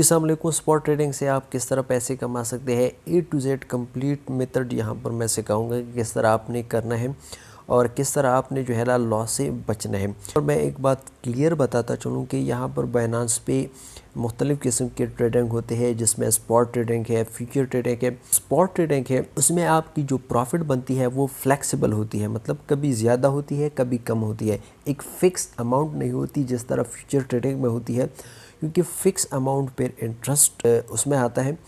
अस्सलाम वालेकुम। Spot trading से आप किस तरह पैसे कमा सकते हैं, ए टू जेड कंप्लीट मेथड यहाँ पर मैं सिखाऊंगा कि किस तरह आपने करना है और किस तरह आपने जो है ना लॉस से बचना है। और मैं एक बात क्लियर बताता चलूँ कि यहाँ पर बाइनांस पे मुख्तलिफ़ किस्म के ट्रेडिंग होते हैं, जिसमें स्पॉट ट्रेडिंग है, फ्यूचर ट्रेडिंग है। स्पॉट ट्रेडिंग है उसमें आपकी जो प्रॉफिट बनती है वो फ्लेक्सिबल होती है, मतलब कभी ज़्यादा होती है कभी कम होती है, एक फ़िक्स अमाउंट नहीं होती जिस तरह फ्यूचर ट्रेडिंग में होती है, क्योंकि फ़िक्स अमाउंट पर इंटरेस्ट उसमें आता है।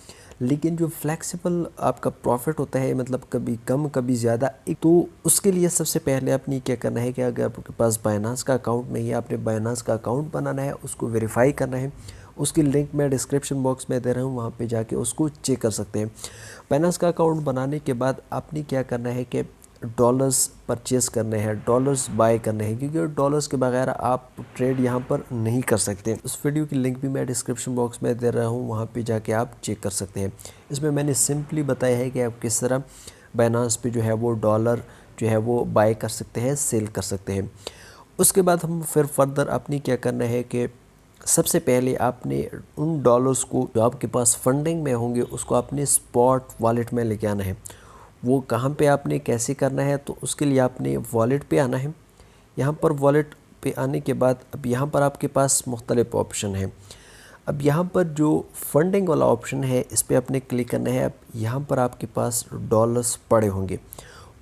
लेकिन जो फ्लेक्सिबल आपका प्रॉफिट होता है, मतलब कभी कम कभी ज़्यादा, तो उसके लिए सबसे पहले आपने क्या करना है कि अगर आपके पास बाइनांस का अकाउंट नहीं है, आपने बाइनांस का अकाउंट बनाना है, उसको वेरीफाई करना है। उसकी लिंक मैं डिस्क्रिप्शन बॉक्स में दे रहा हूँ, वहाँ पे जाके उसको चेक कर सकते हैं। बाइनांस का अकाउंट बनाने के बाद आपने क्या करना है कि डॉलर्स परचेस करने हैं, डॉलर्स बाय करने हैं, क्योंकि डॉलर्स के बगैर आप ट्रेड यहाँ पर नहीं कर सकते। उस वीडियो की लिंक भी मैं डिस्क्रिप्शन बॉक्स में दे रहा हूँ, वहाँ पे जाके आप चेक कर सकते हैं। इसमें मैंने सिंपली बताया है कि आप किस तरह बाइनांस पे जो है वो डॉलर जो है वो बाय कर सकते हैं, सेल कर सकते हैं। उसके बाद हम फिर फर्दर आपने क्या करना है कि सबसे पहले आपने उन डॉलर्स को जो आपके पास फंडिंग में होंगे उसको आपने स्पॉट वॉलेट में लेके आना है। वो कहाँ पे आपने कैसे करना है, तो उसके लिए आपने वॉलेट पे आना है। यहाँ पर वॉलेट पे आने के बाद अब यहाँ पर आपके पास मुख्तलिफ ऑप्शन है। अब यहाँ पर जो फंडिंग वाला ऑप्शन है इस पर आपने क्लिक करना है। अब यहाँ पर आपके पास डॉलर्स पड़े होंगे,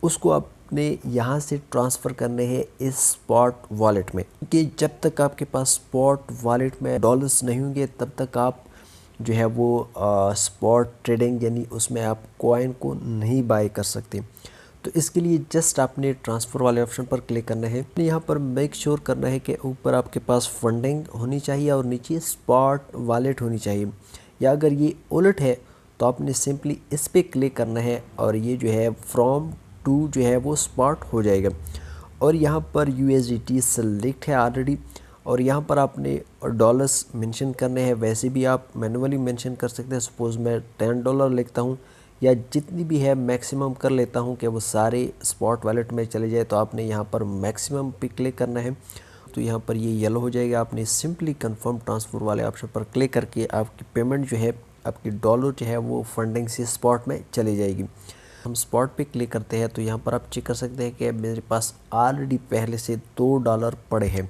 उसको आपने यहाँ से ट्रांसफ़र करने हैं इस स्पॉट वॉलेट में, क्योंकि जब तक आपके पास स्पॉट वॉलेट में डॉलर्स नहीं होंगे तब तक आप जो है वो स्पॉट ट्रेडिंग यानी उसमें आप कॉइन को नहीं बाय कर सकते। तो इसके लिए जस्ट आपने ट्रांसफ़र वाले ऑप्शन पर क्लिक करना है। यहाँ पर मेक श्योर करना है कि ऊपर आपके पास फंडिंग होनी चाहिए और नीचे स्पॉट वॉलेट होनी चाहिए, या अगर ये उलट है तो आपने सिंपली इस पर क्लिक करना है और ये जो है फ्रॉम टू जो है वो स्पॉट हो जाएगा। और यहाँ पर USDT सेलेक्ट है ऑलरेडी, और यहाँ पर आपने डॉलर्स मेंशन करने हैं। वैसे भी आप मैनुअली मेंशन कर सकते हैं। सपोज़ मैं $10 लिखता हूँ या जितनी भी है मैक्सिमम कर लेता हूँ कि वो सारे स्पॉट वॉलेट में चले जाए, तो आपने यहाँ पर मैक्सिमम पे क्लिक करना है। तो यहाँ पर ये येलो हो जाएगा। आपने सिंपली कंफर्म ट्रांसफ़र वाले ऑप्शन पर क्लिक करके आपकी पेमेंट जो है, आपकी डॉलर जो है वो फंडिंग से स्पॉट में चली जाएगी। हम स्पॉट पे क्लिक करते हैं तो यहाँ पर आप चेक कर सकते हैं कि मेरे पास ऑलरेडी पहले से $2 पड़े हैं।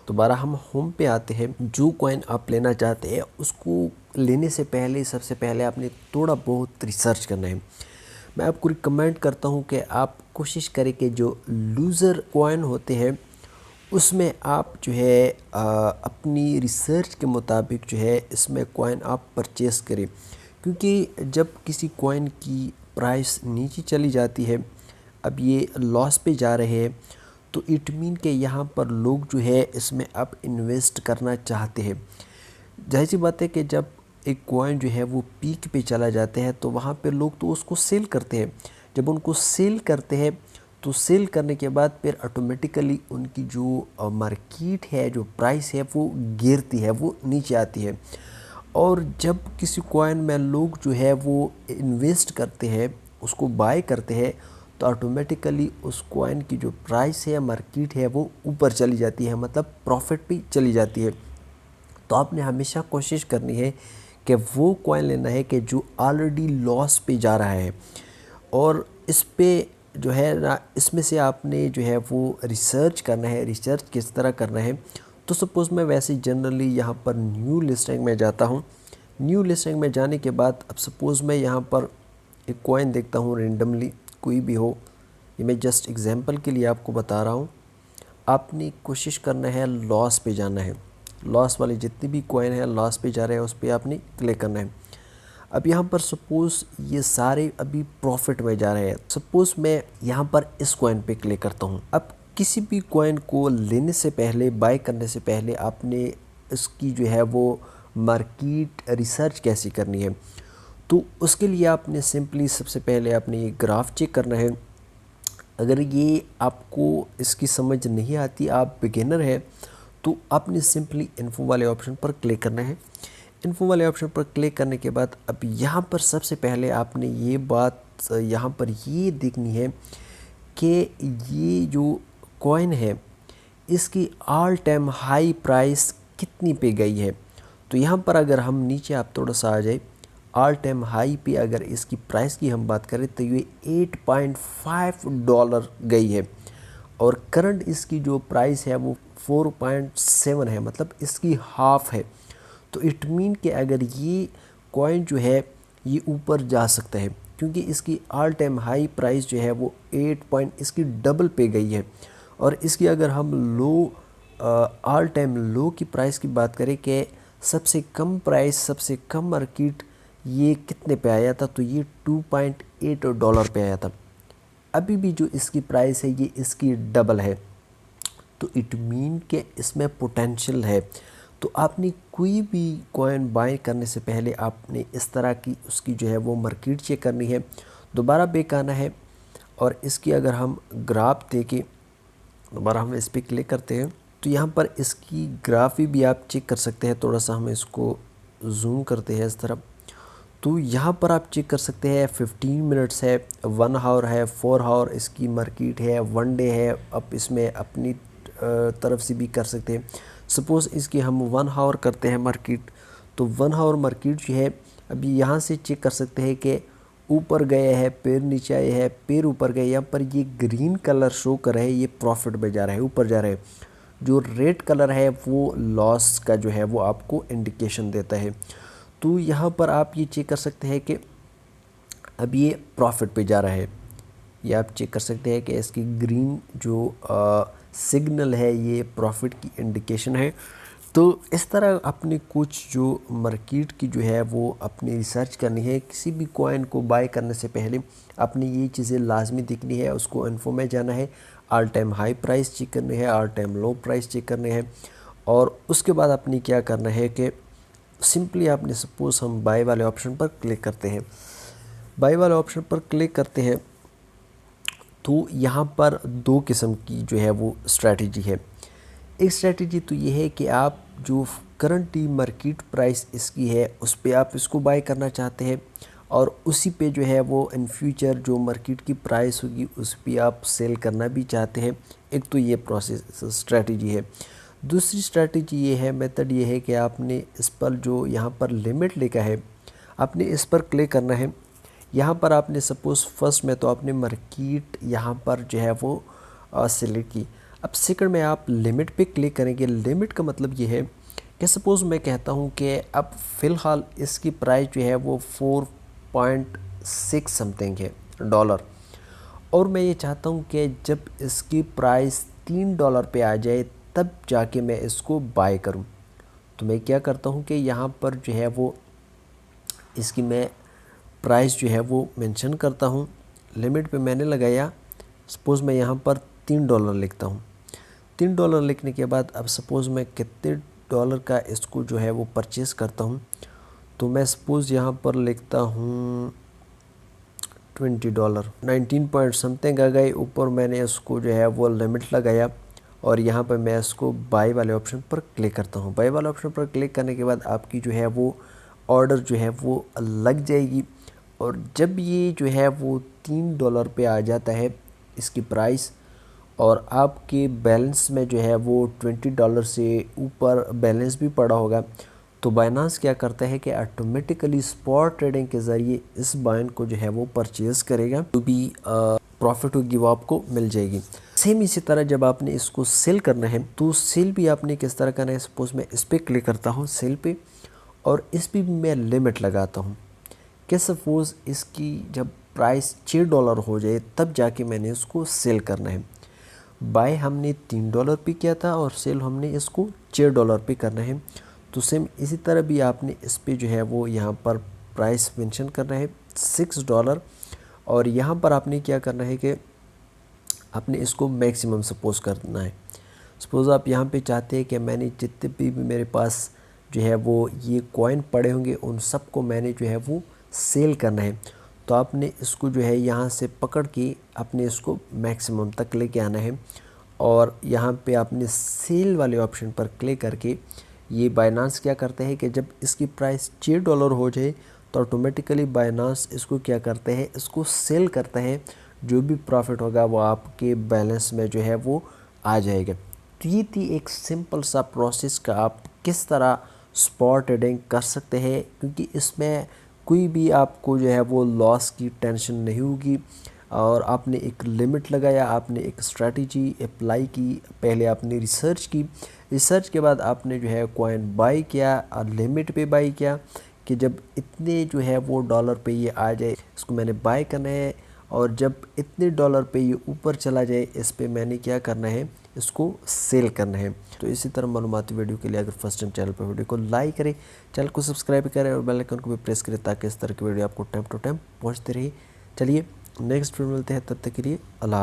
दोबारा हम होम पे आते हैं। जो कॉइन आप लेना चाहते हैं उसको लेने से पहले सबसे पहले आपने थोड़ा बहुत रिसर्च करना है। मैं आपको रिकमेंड करता हूँ कि आप कोशिश करें कि जो लूज़र कॉइन होते हैं उसमें आप जो है अपनी रिसर्च के मुताबिक जो है इसमें कॉइन आप परचेस करें, क्योंकि जब किसी कॉइन की प्राइस नीचे चली जाती है, अब ये लॉस पे जा रहे हैं, तो इट मीन के यहाँ पर लोग जो है इसमें अब इन्वेस्ट करना चाहते हैं। जाहिर सी बात है कि जब एक कॉइन जो है वो पीक पे चला जाते हैं तो वहाँ पे लोग तो उसको सेल करते हैं। जब उनको सेल करते हैं तो सेल करने के बाद फिर ऑटोमेटिकली उनकी जो मार्केट है, जो प्राइस है वो गिरती है, वो नीचे आती है। और जब किसी कॉइन में लोग जो है वो इन्वेस्ट करते हैं, उसको बाय करते हैं, तो ऑटोमेटिकली उस कॉइन की जो प्राइस है, मार्केट है, वो ऊपर चली जाती है, मतलब प्रॉफिट पे चली जाती है। तो आपने हमेशा कोशिश करनी है कि वो कॉइन लेना है कि जो ऑलरेडी लॉस पे जा रहा है, और इस पे जो है ना, इसमें से आपने जो है वो रिसर्च करना है। रिसर्च किस तरह करना है, तो सपोज़ मैं वैसे जनरली यहाँ पर न्यू लिस्टिंग में जाता हूँ। न्यू लिस्टिंग में जाने के बाद अब सपोज़ मैं यहाँ पर एक कॉइन देखता हूँ रेंडमली, कोई भी हो, ये मैं जस्ट एग्जांपल के लिए आपको बता रहा हूँ। आपने कोशिश करना है लॉस पे जाना है, लॉस वाली जितनी भी कॉइन है लॉस पे जा रहे हैं उस पर आपने क्लिक करना है। अब यहाँ पर सपोज़ ये सारे अभी प्रॉफिट में जा रहे हैं। सपोज़ मैं यहाँ पर इस कॉइन पे क्लिक करता हूँ। अब किसी भी कॉइन को लेने से पहले, बाय करने से पहले आपने इसकी जो है वो मार्केट रिसर्च कैसी करनी है, तो उसके लिए आपने सिंपली सबसे पहले आपने ये ग्राफ चेक करना है। अगर ये आपको इसकी समझ नहीं आती, आप बिगिनर हैं, तो आपने सिंपली इन्फो वाले ऑप्शन पर क्लिक करना है। इन्फो वाले ऑप्शन पर क्लिक करने के बाद अब यहाँ पर सबसे पहले आपने ये बात यहाँ पर ये देखनी है कि ये जो कॉइन है इसकी ऑल टाइम हाई प्राइस कितनी पे गई है। तो यहाँ पर अगर हम नीचे आप थोड़ा सा आ जाए, ऑल टाइम हाई पे अगर इसकी प्राइस की हम बात करें तो ये $8.5 गई है और करंट इसकी जो प्राइस है वो 4.7 है, मतलब इसकी हाफ है। तो इट मीन कि अगर ये कॉइन जो है ये ऊपर जा सकता है, क्योंकि इसकी ऑल टाइम हाई प्राइस जो है वो 8 पॉइंट इसकी डबल पे गई है। और इसकी अगर हम लो ऑल टाइम लो की प्राइस की बात करें कि सबसे कम प्राइस, सबसे कम मार्केट ये कितने पे आया था, तो ये $2.8 पे आया था। अभी भी जो इसकी प्राइस है ये इसकी डबल है, तो इट मीन कि इसमें पोटेंशियल है। तो आपने कोई भी कॉइन बाय करने से पहले आपने इस तरह की उसकी जो है वो मार्केट चेक करनी है, दोबारा बैक आना है। और इसकी अगर हम ग्राफ देखें, दोबारा हम इस पर क्लिक करते हैं तो यहाँ पर इसकी ग्राफ भी आप चेक कर सकते हैं। थोड़ा सा हम इसको जूम करते हैं इस तरफ, तो यहाँ पर आप चेक कर सकते हैं 15 मिनट्स है, 1 आवर है, 4 आवर इसकी मार्केट है, 1 डे है। अब इसमें अपनी तरफ से भी कर सकते हैं। सपोज़ इसकी हम 1 आवर करते हैं मार्केट, तो 1 आवर मार्केट जो है अभी यहाँ से चेक कर सकते हैं कि ऊपर गए हैं, पैर नीचे आए हैं, पैर ऊपर गए। यहाँ पर ये ग्रीन कलर शो कर रहा है, ये प्रॉफिट में जा रहा है, ऊपर जा रहा है। जो रेड कलर है वो लॉस का जो है वो आपको इंडिकेशन देता है। तो यहाँ पर आप ये चेक कर सकते हैं कि अब ये प्रॉफिट पे जा रहा है। ये आप चेक कर सकते हैं कि इसकी ग्रीन जो सिग्नल है ये प्रॉफिट की इंडिकेशन है। तो इस तरह अपने कुछ जो मार्केट की जो है वो अपनी रिसर्च करनी है। किसी भी कॉइन को बाय करने से पहले अपनी ये चीज़ें लाजमी दिखनी है, उसको इन्फो में जाना है, all time high price check करनी है, all time low price check करनी है। और उसके बाद अपनी क्या करना है कि सिंपली आपने सपोज़ हम बाय वाले ऑप्शन पर क्लिक करते हैं, बाय वाले ऑप्शन पर क्लिक करते हैं तो यहाँ पर 2 किस्म की जो है वो स्ट्रैटेजी है। एक स्ट्रैटेजी तो ये है कि आप जो करंटली मार्केट प्राइस इसकी है उस पे आप इसको बाय करना चाहते हैं और उसी पे जो है वो इन फ्यूचर जो मार्केट की प्राइस होगी उस पे आप सेल करना भी चाहते हैं। एक तो ये प्रोसेस स्ट्रैटेजी है। दूसरी स्ट्रैटेजी ये है, मेथड ये है कि आपने इस पर जो यहाँ पर लिमिट लिखा है आपने इस पर क्लिक करना है। यहाँ पर आपने सपोज़ फर्स्ट में तो आपने मार्केट यहाँ पर जो है वो सिलेक्ट की। अब सेकंड में आप लिमिट पे क्लिक करेंगे। लिमिट का मतलब ये है कि सपोज़ मैं कहता हूँ कि अब फ़िलहाल इसकी प्राइस जो है वो 4.6 समथिंग है डॉलर, और मैं ये चाहता हूँ कि जब इसकी प्राइस $3 पे आ जाए तब जाके मैं इसको बाय करूँ। तो मैं क्या करता हूँ कि यहाँ पर जो है वो इसकी मैं प्राइस जो है वो मेंशन करता हूँ। लिमिट पे मैंने लगाया, सपोज़ मैं यहाँ पर $3 लिखता हूँ। $3 लिखने के बाद अब सपोज़ मैं कितने डॉलर का इसको जो है वो परचेज़ करता हूँ, तो मैं सपोज़ यहाँ पर लिखता हूँ $20, 19 पॉइंट समथिंग आ गए। ऊपर मैंने इसको जो है वो लिमिट लगाया और यहाँ पर मैं इसको बाय वाले ऑप्शन पर क्लिक करता हूँ। बाय वाले ऑप्शन पर क्लिक करने के बाद आपकी जो है वो ऑर्डर जो है वो लग जाएगी। और जब ये जो है वो $3 पे आ जाता है इसकी प्राइस और आपके बैलेंस में जो है वो $20 से ऊपर बैलेंस भी पड़ा होगा, तो बाइनांस क्या करता है कि ऑटोमेटिकली स्पॉट ट्रेडिंग के ज़रिए इस कॉइन को जो है वो परचेज़ करेगा, जो भी प्रॉफिट होगी वो आपको मिल जाएगी। सेम इसी तरह जब आपने इसको सेल करना है तो सेल भी आपने किस तरह करना है। सपोज़ मैं इस पर क्लिक करता हूँ सेल पे, और इस पर भी मैं लिमिट लगाता हूँ कि सपोज़ इसकी जब प्राइस $6 हो जाए तब जाके मैंने इसको सेल करना है। बाय हमने $3 पे किया था और सेल हमने इसको $6 पे करना है। तो सेम इसी तरह भी आपने इस पे जो है वो यहाँ पर प्राइस मेंशन करना है $6, और यहाँ पर आपने क्या करना है कि आपने इसको मैक्सिमम सपोज़ करना है। सपोज़ आप यहाँ पे चाहते हैं कि मैंने जितने भी मेरे पास जो है वो ये कॉइन पड़े होंगे उन सब को मैंने जो है वो सेल करना है, तो आपने इसको जो है यहाँ से पकड़ के आपने इसको मैक्सिमम तक लेके आना है। और यहाँ पे आपने सेल वाले ऑप्शन पर क्लिक करके ये बाइनांस क्या करते हैं कि जब इसकी प्राइस $6 हो जाए तो ऑटोमेटिकली बाइनांस इसको क्या करते हैं, इसको सेल करते हैं। जो भी प्रॉफिट होगा वो आपके बैलेंस में जो है वो आ जाएगा। तो ये थी एक सिंपल सा प्रोसेस का आप किस तरह स्पॉट ट्रेडिंग कर सकते हैं, क्योंकि इसमें कोई भी आपको जो है वो लॉस की टेंशन नहीं होगी। और आपने एक लिमिट लगाया, आपने एक स्ट्रैटेजी अप्लाई की, पहले आपने रिसर्च की, रिसर्च के बाद आपने जो है कॉइन बाई किया और लिमिट पे बाई किया कि जब इतने जो है वो डॉलर पे ये आ जाए इसको मैंने बाय करना है, और जब इतने डॉलर पे ये ऊपर चला जाए इस पे मैंने क्या करना है, इसको सेल करना है। तो इसी तरह मालूमाती वीडियो के लिए अगर फर्स्ट टाइम चैनल पर वीडियो को लाइक करें, चैनल को सब्सक्राइब करें और बेल आइकन को भी प्रेस करें, ताकि इस तरह की वीडियो आपको टाइम टू टाइम पहुंचते रहे। चलिए नेक्स्ट वीडियो मिलते हैं, तब तक के लिए अल्लाह।